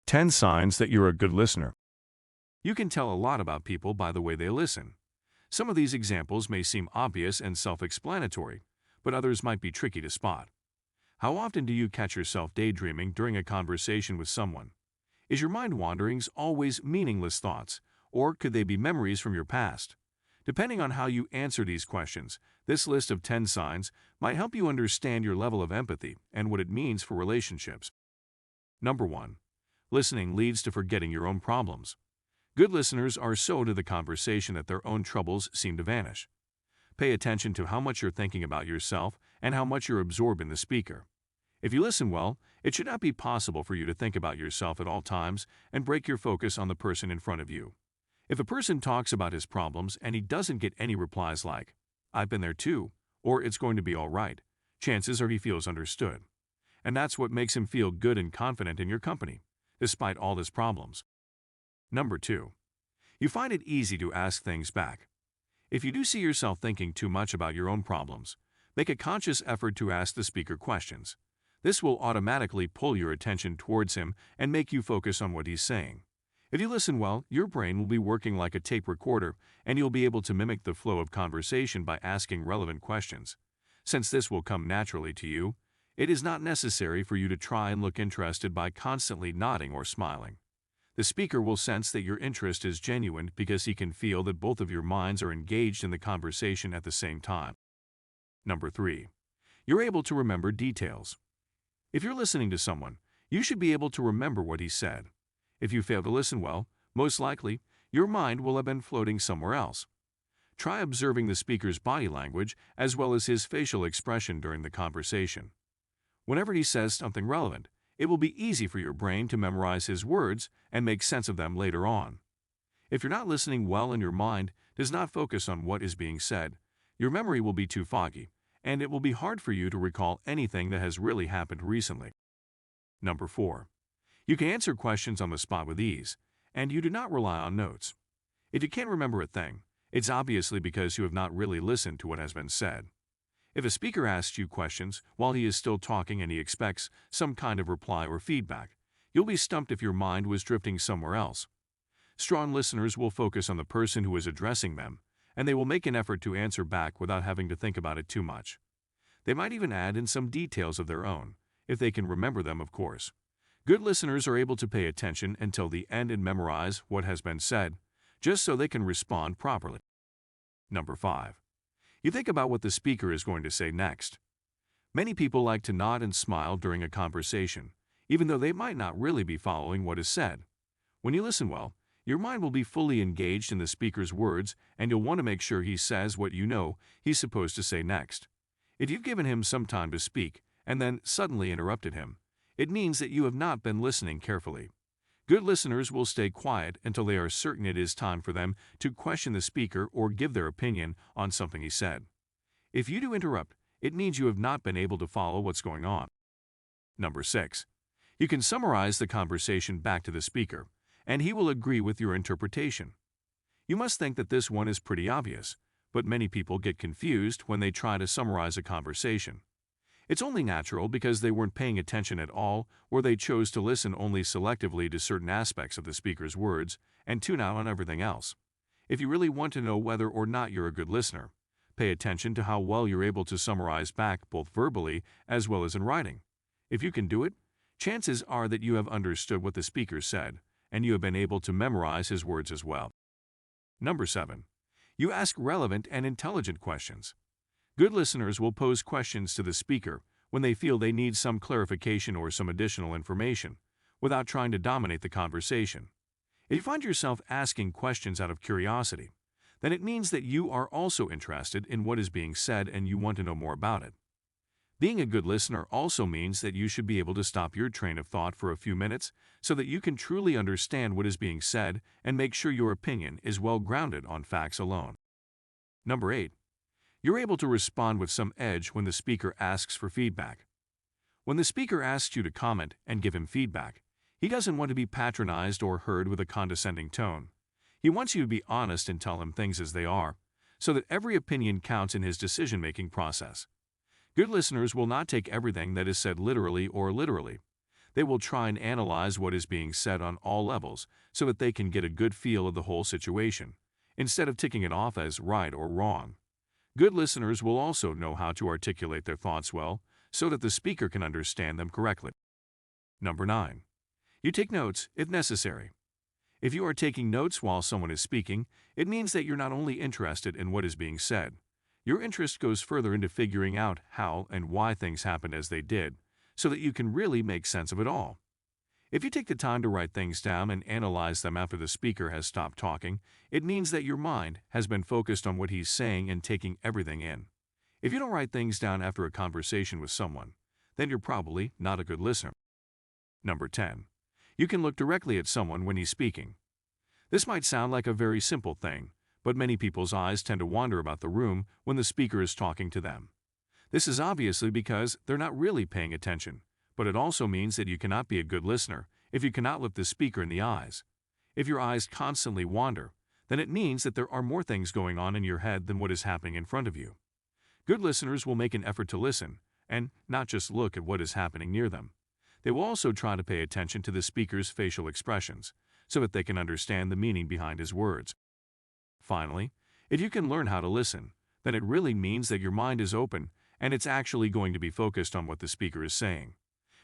10 signs that you're a good listener. You can tell a lot about people by the way they listen. Some of these examples may seem obvious and self-explanatory, but others might be tricky to spot. How often do you catch yourself daydreaming during a conversation with someone? Is your mind wanderings always meaningless thoughts, or could they be memories from your past? Depending on how you answer these questions, this list of 10 signs might help you understand your level of empathy and what it means for relationships. Number 1. Listening leads to forgetting your own problems. Good listeners are so into the conversation that their own troubles seem to vanish. Pay attention to how much you're thinking about yourself and how much you're absorbed in the speaker. If you listen well, it should not be possible for you to think about yourself at all times and break your focus on the person in front of you. If a person talks about his problems and he doesn't get any replies like, "I've been there too," or "It's going to be all right," chances are he feels understood. And that's what makes him feel good and confident in your company, despite all his problems. Number 2. You find it easy to ask things back. If you do see yourself thinking too much about your own problems, make a conscious effort to ask the speaker questions. This will automatically pull your attention towards him and make you focus on what he's saying. If you listen well, your brain will be working like a tape recorder, and you'll be able to mimic the flow of conversation by asking relevant questions. Since this will come naturally to you, it is not necessary for you to try and look interested by constantly nodding or smiling. The speaker will sense that your interest is genuine because he can feel that both of your minds are engaged in the conversation at the same time. Number 3. You're able to remember details. If you're listening to someone, you should be able to remember what he said. If you fail to listen well, most likely, your mind will have been floating somewhere else. Try observing the speaker's body language as well as his facial expression during the conversation. Whenever he says something relevant, it will be easy for your brain to memorize his words and make sense of them later on. If you're not listening well and your mind does not focus on what is being said, your memory will be too foggy, and it will be hard for you to recall anything that has really happened recently. Number 4. You can answer questions on the spot with ease, and you do not rely on notes. If you can't remember a thing, it's obviously because you have not really listened to what has been said. If a speaker asks you questions while he is still talking and he expects some kind of reply or feedback, you'll be stumped if your mind was drifting somewhere else. Strong listeners will focus on the person who is addressing them, and they will make an effort to answer back without having to think about it too much. They might even add in some details of their own, if they can remember them, of course. Good listeners are able to pay attention until the end and memorize what has been said, just so they can respond properly. Number 5. You think about what the speaker is going to say next. Many people like to nod and smile during a conversation, even though they might not really be following what is said. When you listen well, your mind will be fully engaged in the speaker's words, and you'll want to make sure he says what you know he's supposed to say next. If you've given him some time to speak and then suddenly interrupted him, it means that you have not been listening carefully. Good listeners will stay quiet until they are certain it is time for them to question the speaker or give their opinion on something he said. If you do interrupt, it means you have not been able to follow what's going on. Number 6. You can summarize the conversation back to the speaker, and he will agree with your interpretation. You must think that this one is pretty obvious, but many people get confused when they try to summarize a conversation. It's only natural because they weren't paying attention at all, or they chose to listen only selectively to certain aspects of the speaker's words and tune out on everything else. If you really want to know whether or not you're a good listener, pay attention to how well you're able to summarize back both verbally as well as in writing. If you can do it, chances are that you have understood what the speaker said, and you have been able to memorize his words as well. Number 7. You ask relevant and intelligent questions. Good listeners will pose questions to the speaker when they feel they need some clarification or some additional information, without trying to dominate the conversation. If you find yourself asking questions out of curiosity, then it means that you are also interested in what is being said and you want to know more about it. Being a good listener also means that you should be able to stop your train of thought for a few minutes so that you can truly understand what is being said and make sure your opinion is well grounded on facts alone. Number 8. You're able to respond with some edge when the speaker asks for feedback. When the speaker asks you to comment and give him feedback, he doesn't want to be patronized or heard with a condescending tone. He wants you to be honest and tell him things as they are, so that every opinion counts in his decision-making process. Good listeners will not take everything that is said literally or literally. They will try and analyze what is being said on all levels so that they can get a good feel of the whole situation, instead of ticking it off as right or wrong. Good listeners will also know how to articulate their thoughts well so that the speaker can understand them correctly. Number 9. You take notes if necessary. If you are taking notes while someone is speaking, it means that you're not only interested in what is being said. Your interest goes further into figuring out how and why things happened as they did, so that you can really make sense of it all. If you take the time to write things down and analyze them after the speaker has stopped talking, it means that your mind has been focused on what he's saying and taking everything in. If you don't write things down after a conversation with someone, then you're probably not a good listener. Number 10. You can look directly at someone when he's speaking. This might sound like a very simple thing, but many people's eyes tend to wander about the room when the speaker is talking to them. This is obviously because they're not really paying attention, but it also means that you cannot be a good listener if you cannot look the speaker in the eyes. If your eyes constantly wander, then it means that there are more things going on in your head than what is happening in front of you. Good listeners will make an effort to listen, and not just look at what is happening near them. They will also try to pay attention to the speaker's facial expressions, so that they can understand the meaning behind his words. Finally, if you can learn how to listen, then it really means that your mind is open and it's actually going to be focused on what the speaker is saying.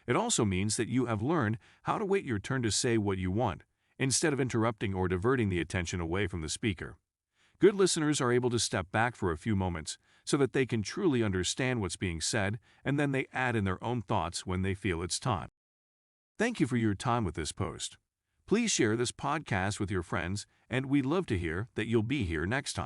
It also means that you have learned how to wait your turn to say what you want, instead of interrupting or diverting the attention away from the speaker. Good listeners are able to step back for a few moments so that they can truly understand what's being said, and then they add in their own thoughts when they feel it's time. Thank you for your time with this post. Please share this podcast with your friends, and we'd love to hear that you'll be here next time.